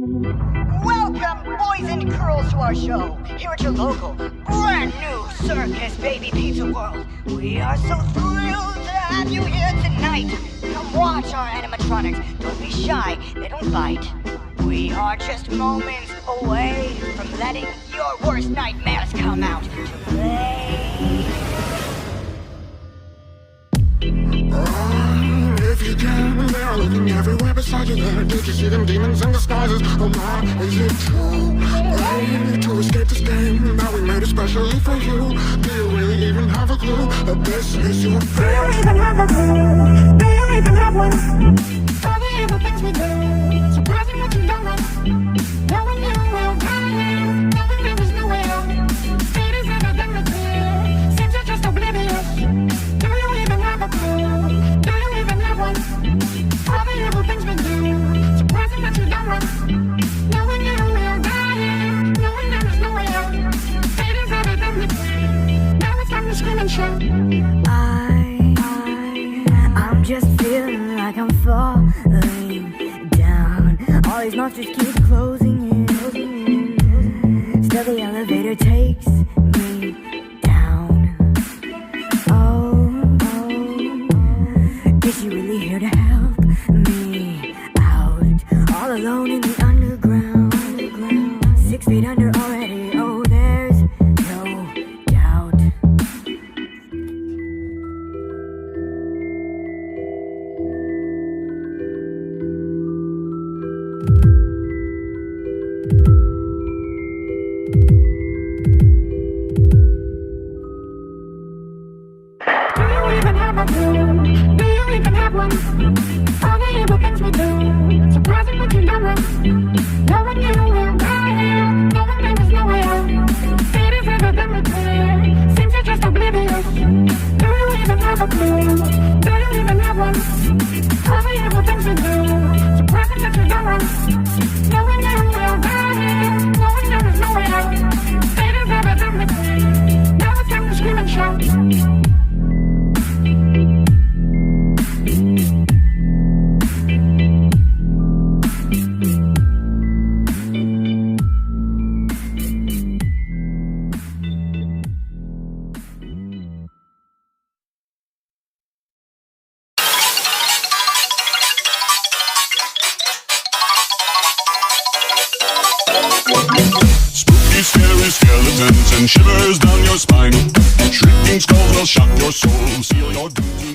Welcome, boys and girls, to our show. Here at your local, brand new circus, Baby Pizza World. We are so thrilled to have you here tonight. Come watch our animatronics. Don't be shy, they don't bite. We are just moments away from letting your worst nightmares come out to play. If you can, they are looking everywhere beside you there. Did you see them demons in disguises? Oh my, is it true? Way to escape this game that we made especially for you. Do you really even have a clue that this is your fate? Do you even have a clue? Do you even have one? All the evil things we do, surprising what you don't know. No one knew we'll die here, knowing there was no way out. Fate is evidently clear, seems you're just oblivious. Do you even have a clue? Do you even have one? All the evil things we do, surprising that you don't know. No one knew we'll die here, knowing there was no way out. Fate is evidently clear, now it's time to scream and shout. I'm just feeling like I'm falling down. All these monsters keep closing in. Still the elevator takes me down. Oh, is she really here to help me out? All alone in the underground, 6 feet under already. Oh, there's no doubt. Do you even have a clue? Do you even have one? All the evil things we do, surprising what you don't know. No one knew we'll die here, knowing there was no way out. Fate is evidently clear, seems you're just oblivious. Do you even have a clue? Do you even have one? All the evil things we do, surprising that you don't know. No one knew we'll die here, knowing there was no way out. Fate is evidently clear, now it's time to scream and shout. Spooky, scary skeletons and shivers down your spine. Shrieking skulls will shock your soul, seal your doom.